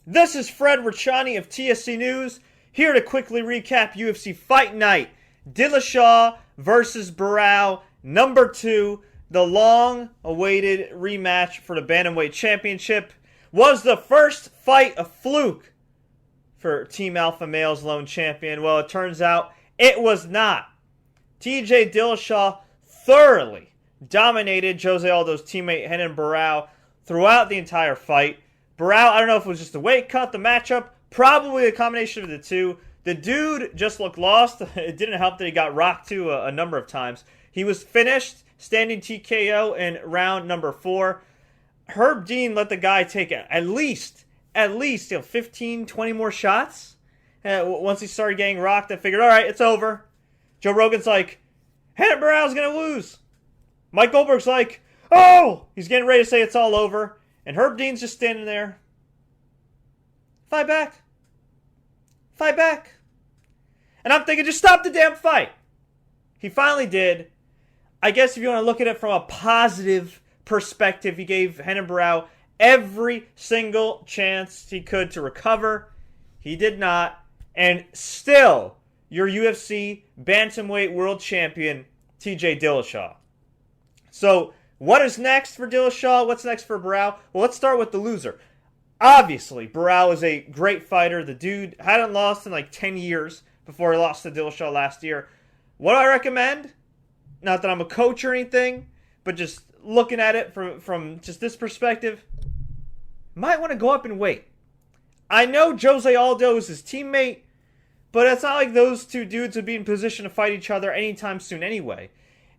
This is Fred Rachani of TSC News, here to quickly recap UFC Fight Night. Dillashaw versus Barao, number 2, the long-awaited rematch for the Bantamweight Championship. Was the first fight a fluke for Team Alpha Male's lone champion? Well, it turns out it was not. TJ Dillashaw thoroughly dominated Jose Aldo's teammate Renan Barao throughout the entire fight. Barao, I don't know if it was just the weight cut, the matchup, probably a combination of the two. The dude just looked lost. It didn't help that he got rocked to a number of times. He was finished, standing TKO in round number 4. Herb Dean let the guy take at least 15, 20 more shots. Once he started getting rocked, I figured, all right, it's over. Joe Rogan's like, Renan Barao's going to lose. Mike Goldberg's like, oh! He's getting ready to say it's all over. And Herb Dean's just standing there. Fight back. Fight back. And I'm thinking, just stop the damn fight. He finally did. I guess if you want to look at it from a positive perspective, he gave Renan Barao every single chance he could to recover. He did not. And still, your UFC Bantamweight World Champion, TJ Dillashaw. So, what is next for Dillashaw? What's next for Barao? Well, let's start with the loser. Obviously, Barao is a great fighter. The dude hadn't lost in like 10 years before he lost to Dillashaw last year. What do I recommend? Not that I'm a coach or anything, but just looking at it from just this perspective, might want to go up and wait. I know Jose Aldo is his teammate, but it's not like those two dudes would be in position to fight each other anytime soon anyway.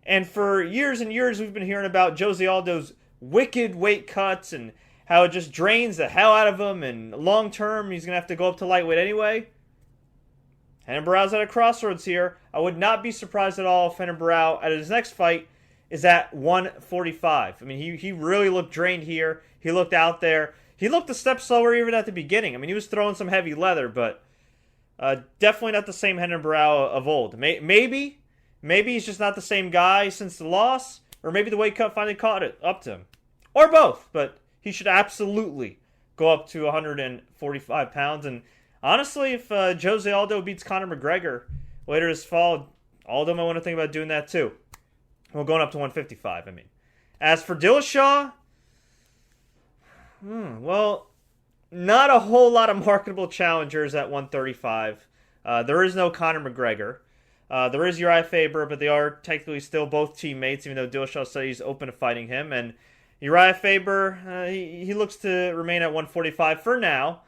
And for years and years, we've been hearing about Jose Aldo's wicked weight cuts and how it just drains the hell out of him, and long term, he's going to have to go up to lightweight anyway. Renan Barao's at a crossroads here. I would not be surprised at all if Renan Barao, at his next fight, is at 145. I mean, he really looked drained here. He looked out there. He looked a step slower even at the beginning. I mean, he was throwing some heavy leather, but definitely not the same Renan Barao of old. Maybe he's just not the same guy since the loss, or maybe the weight cut finally caught it up to him. Or both, but he should absolutely go up to 145 pounds. And honestly, if Jose Aldo beats Conor McGregor later this fall, Aldo might want to think about doing that too. Well, going up to 155, I mean. As for Dillashaw, well, not a whole lot of marketable challengers at 135. There is no Conor McGregor. There is Uriah Faber, but they are technically still both teammates, even though Dillashaw said he's open to fighting him. And Uriah Faber, he looks to remain at 145 for now.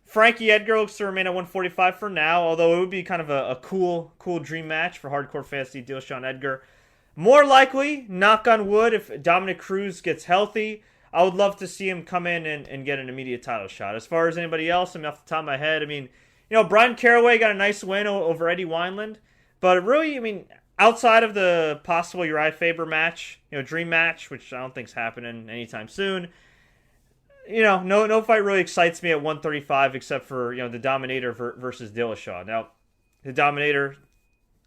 Frankie Edgar looks to remain at 145 for now, although it would be kind of a cool dream match for hardcore fans to see Dillashaw and Edgar. More likely, knock on wood, if Dominic Cruz gets healthy, I would love to see him come in and get an immediate title shot. As far as anybody else, I mean, off the top of my head, I mean, Bryan Caraway got a nice win over Eddie Wineland. But really, I mean, outside of the possible Uriah Faber match, dream match, which I don't think's happening anytime soon, no fight really excites me at 135 except for, the Dominator versus Dillashaw. Now, the Dominator,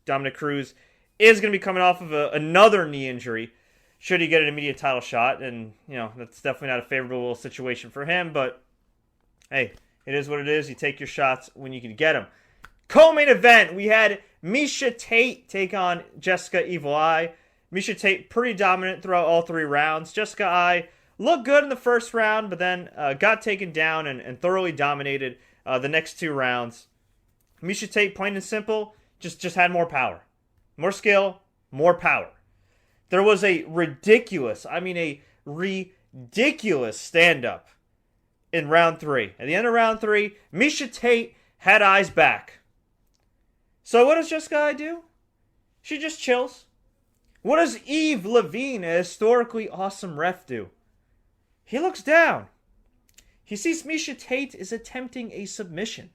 Dominic Cruz, is going to be coming off of another knee injury should he get an immediate title shot. And, that's definitely not a favorable situation for him. But, hey, it is what it is. You take your shots when you can get them. Co-main event, we had Miesha Tate take on Jessica Evil Eye. Miesha Tate pretty dominant throughout all 3 rounds. Jessica Eye looked good in the first round, but then got taken down and thoroughly dominated the next 2 rounds. Miesha Tate, plain and simple, just had more power. More skill, more power. There was a ridiculous stand-up in round 3. At the end of round 3, Miesha Tate had Eye's back. So what does Jessica Eye do? She just chills. What does Yves Levine, a historically awesome ref, do? He looks down. He sees Miesha Tate is attempting a submission.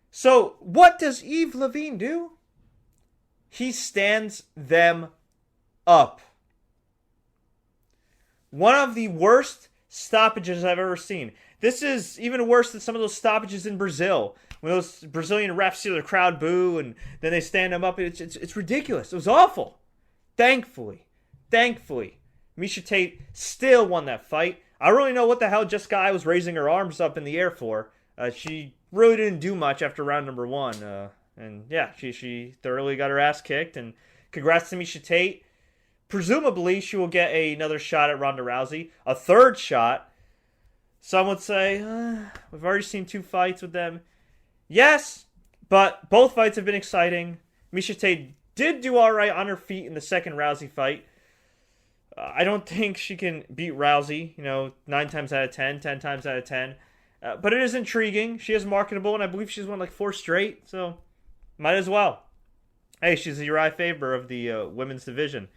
So what does Yves Levine do? He stands them up. One of the worst stoppages I've ever seen. This is even worse than some of those stoppages in Brazil, when those Brazilian refs see the crowd boo and then they stand them up. It's ridiculous. It was awful. Thankfully, Miesha Tate still won that fight. I don't really know what the hell Jessica Eye was raising her arms up in the air for. She really didn't do much after round number 1. And yeah, she thoroughly got her ass kicked. And congrats to Miesha Tate. Presumably, she will get another shot at Ronda Rousey. A third shot. Some would say, we've already seen 2 fights with them. Yes, but both fights have been exciting. Miesha Tate did do all right on her feet in the second Rousey fight. I don't think she can beat Rousey, 9 times out of 10, 10 times out of 10. But it is intriguing. She is marketable, and I believe she's won like 4 straight, so might as well. Hey, she's the Uriah Faber of the women's division.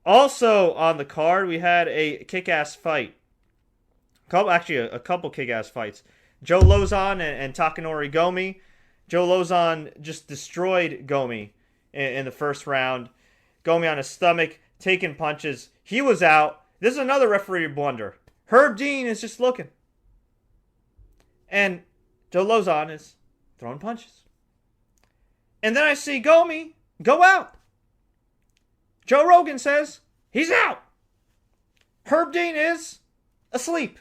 Also on the card, we had a kick-ass fight. A couple kick-ass fights. Joe Lauzon and Takanori Gomi. Joe Lauzon just destroyed Gomi in the first round. Gomi on his stomach, taking punches. He was out. This is another referee blunder. Herb Dean is just looking. And Joe Lauzon is throwing punches. And then I see Gomi go out. Joe Rogan says he's out. Herb Dean is asleep.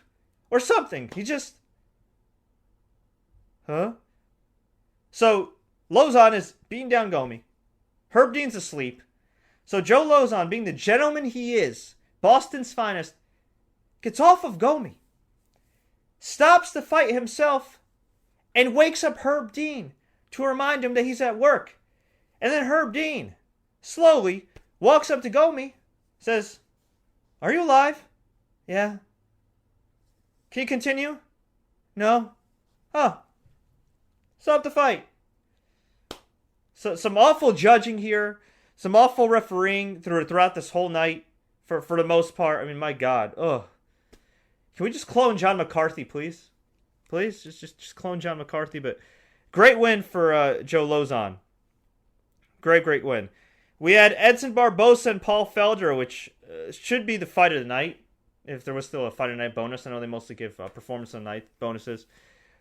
Or something. He just... Huh? So, Lauzon is beating down Gomi. Herb Dean's asleep. So Joe Lauzon, being the gentleman he is, Boston's finest, gets off of Gomi. Stops the fight himself. And wakes up Herb Dean to remind him that he's at work. And then Herb Dean slowly walks up to Gomi. Says, "Are you alive?" "Yeah." "Can you continue?" "No." "Oh. Stop the fight." So some awful judging here. Some awful refereeing throughout this whole night. For the most part. I mean, my God. Ugh. Can we just clone John McCarthy, please? Please? Just clone John McCarthy. But great win for Joe Lauzon. Great win. We had Edson Barboza and Paul Felder, which should be the fight of the night. If there was still a fight of the night bonus. I know they mostly give performance of the night bonuses.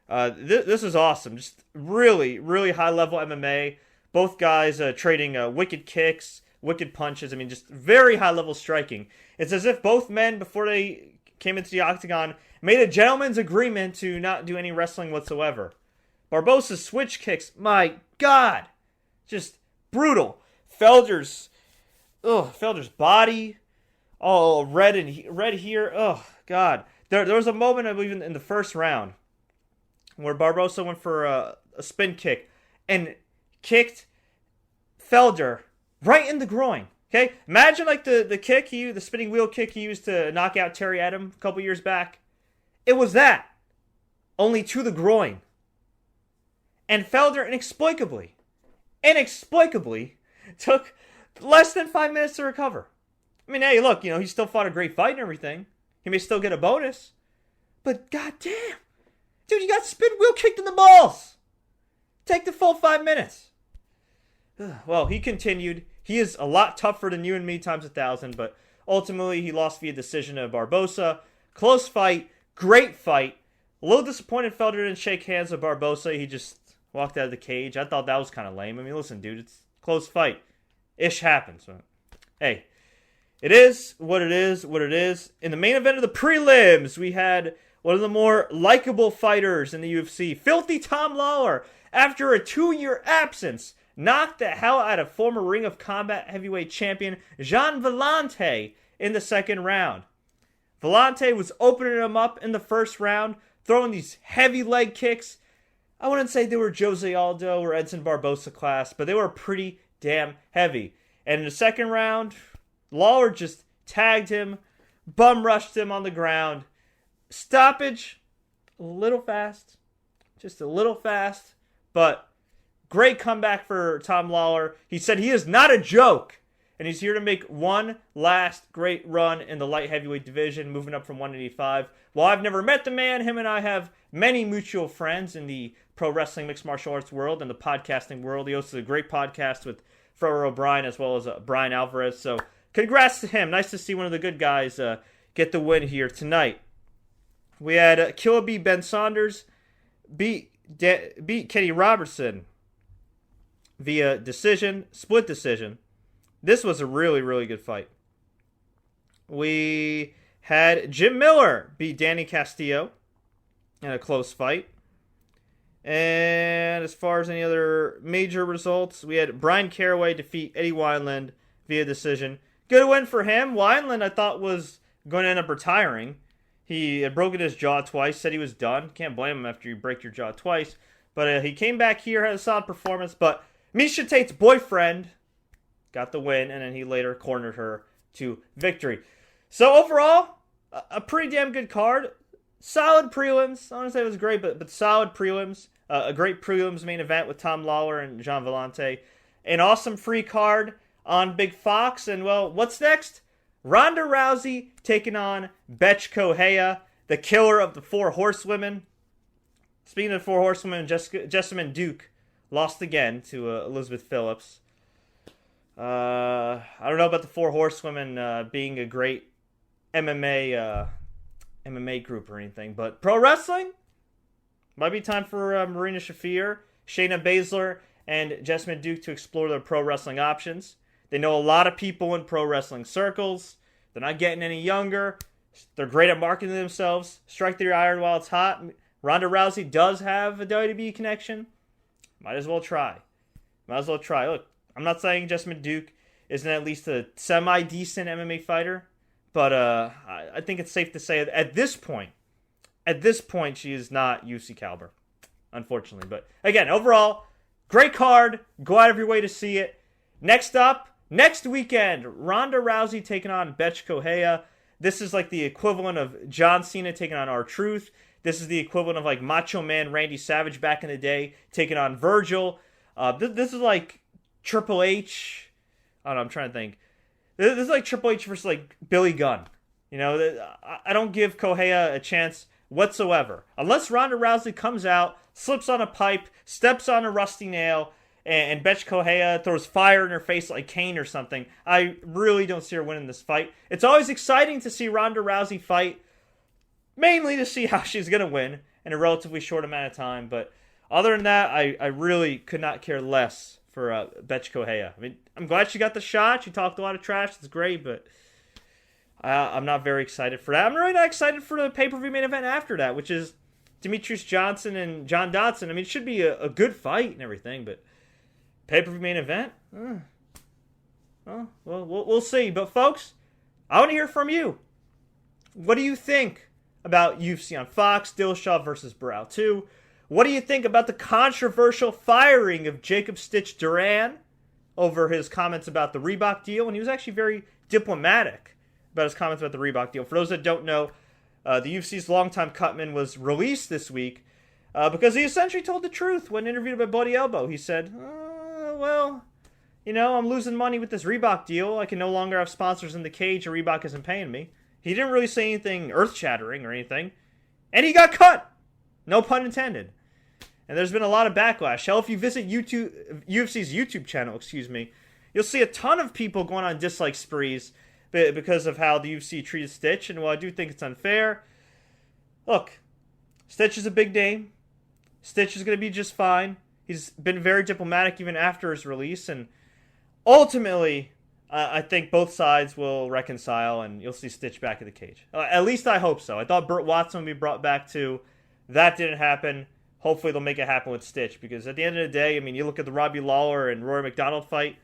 This is awesome. Just really, really high-level MMA. Both guys trading wicked kicks, wicked punches. I mean, just very high-level striking. It's as if both men, before they came into the octagon, made a gentleman's agreement to not do any wrestling whatsoever. Barboza's switch kicks, my God. Just brutal. Felder's body... Oh, red here. Oh, God. There was a moment, I believe, in the first round where Barboza went for a spin kick and kicked Felder right in the groin. Okay? Imagine like the kick, the spinning wheel kick he used to knock out Terry Adam a couple years back. It was that. Only to the groin. And Felder inexplicably took less than 5 minutes to recover. I mean, hey, look, he still fought a great fight and everything. He may still get a bonus. But goddamn. Dude, you got spin wheel kicked in the balls. Take the full 5 minutes. Well, he continued. He is a lot tougher than you and me times 1,000, but ultimately he lost via decision to Barboza. Close fight. Great fight. A little disappointed Felder didn't shake hands with Barboza. He just walked out of the cage. I thought that was kind of lame. I mean, listen, dude, it's a close fight. Ish happens. Hey. It is what it is. In the main event of the prelims, we had one of the more likable fighters in the UFC, Filthy Tom Lawlor, after a 2-year absence, knocked the hell out of former Ring of Combat heavyweight champion Gian Villante in the second round. Villante was opening him up in the first round, throwing these heavy leg kicks. I wouldn't say they were Jose Aldo or Edson Barboza class, but they were pretty damn heavy. And in the second round, Lawlor just tagged him, bum rushed him on the ground. Stoppage, a little fast. Just a little fast. But great comeback for Tom Lawlor. He said he is not a joke. And he's here to make one last great run in the light heavyweight division, moving up from 185. While I've never met the man, him and I have many mutual friends in the pro wrestling mixed martial arts world and the podcasting world. He hosts a great podcast with Frower O'Brien as well as Brian Alvarez. So congrats to him. Nice to see one of the good guys get the win here tonight. We had Killaby Ben Saunders beat Kenny Robertson via split decision. This was a really, really good fight. We had Jim Miller beat Danny Castillo in a close fight. And as far as any other major results, we had Bryan Caraway defeat Eddie Wineland via decision. Good win for him. Wineland, I thought, was going to end up retiring. He had broken his jaw twice, said he was done. Can't blame him after you break your jaw twice. But he came back here, had a solid performance. But Miesha Tate's boyfriend got the win, and then he later cornered her to victory. So overall, a pretty damn good card. Solid prelims. I don't want to say it was great, but solid prelims. A great prelims main event with Tom Lawlor and Gian Villante. An awesome free card on Big Fox. And, well, what's next? Ronda Rousey taking on Betch Correia, the killer of the Four Horsewomen. Speaking of the Four Horsewomen, Jessamyn Duke lost again to Elizabeth Phillips. I don't know about the Four Horsewomen being a great MMA group or anything, but pro wrestling might be time for Marina Shafir, Shayna Baszler, and Jessamyn Duke to explore their pro wrestling options. They know a lot of people in pro wrestling circles. They're not getting any younger. They're great at marketing themselves. Strike their iron while it's hot. Ronda Rousey does have a WWE connection. Might as well try. Look, I'm not saying Jessamyn Duke isn't at least a semi-decent MMA fighter, but I think it's safe to say at this point, she is not UFC caliber, unfortunately. But again, overall, great card. Go out of your way to see it. Next up, next weekend, Ronda Rousey taking on Betch Correia. This is like the equivalent of John Cena taking on R-Truth. This is the equivalent of like Macho Man Randy Savage back in the day taking on Virgil. This is like Triple H. I don't know, I'm trying to think. This is like Triple H versus like Billy Gunn. You know, I don't give Correia a chance whatsoever. Unless Ronda Rousey comes out, slips on a pipe, steps on a rusty nail, and Betch Correia throws fire in her face like Kane or something, I really don't see her winning this fight. It's always exciting to see Ronda Rousey fight, mainly to see how she's going to win in a relatively short amount of time. But other than that, I really could not care less for Betch Correia. I mean, I'm glad she got the shot. She talked a lot of trash. It's great, but I'm not very excited for that. I'm really not excited for the pay-per-view main event after that, which is Demetrius Johnson and John Dodson. I mean, it should be a good fight and everything, but pay-per-view main event? Well, we'll see. But, folks, I want to hear from you. What do you think about UFC on Fox, Dillashaw versus Barao 2? What do you think about the controversial firing of Jacob Stitch Duran over his comments about the Reebok deal? And he was actually very diplomatic about his comments about the Reebok deal. For those that don't know, the UFC's longtime cutman was released this week because he essentially told the truth when interviewed by Bloody Elbow. He said, well, you know, I'm losing money with this Reebok deal. I can no longer have sponsors in the cage, or Reebok isn't paying me. He didn't really say anything earth-shattering or anything. And he got cut. No pun intended. And there's been a lot of backlash. Hell, if you visit UFC's YouTube channel, you'll see a ton of people going on dislike sprees because of how the UFC treated Stitch. And while I do think it's unfair, look, Stitch is a big name. Stitch is going to be just fine. He's been very diplomatic even after his release. And ultimately, I think both sides will reconcile and you'll see Stitch back in the cage. At least I hope so. I thought Burt Watson would be brought back too. That didn't happen. Hopefully they'll make it happen with Stitch, because at the end of the day, I mean, you look at the Robbie Lawler and Rory McDonald fight.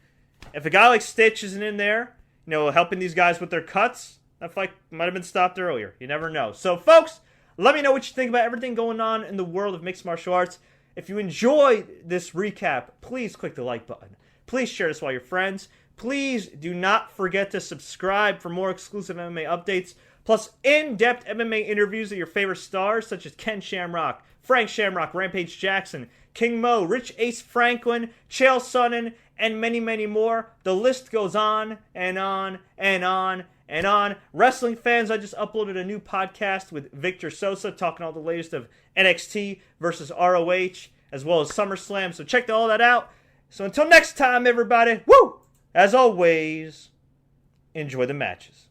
If a guy like Stitch isn't in there, you know, helping these guys with their cuts, that fight might have been stopped earlier. You never know. So, folks, let me know what you think about everything going on in the world of mixed martial arts. If you enjoyed this recap, please click the like button. Please share this with all your friends. Please do not forget to subscribe for more exclusive MMA updates, plus in-depth MMA interviews of your favorite stars, such as Ken Shamrock, Frank Shamrock, Rampage Jackson, King Mo, Rich Ace Franklin, Chael Sonnen, and many, many more. The list goes on and on and on and on. Wrestling fans, I just uploaded a new podcast with Victor Sosa talking all the latest of NXT versus ROH, as well as SummerSlam. So check all that out. So until next time, everybody, woo! As always, enjoy the matches.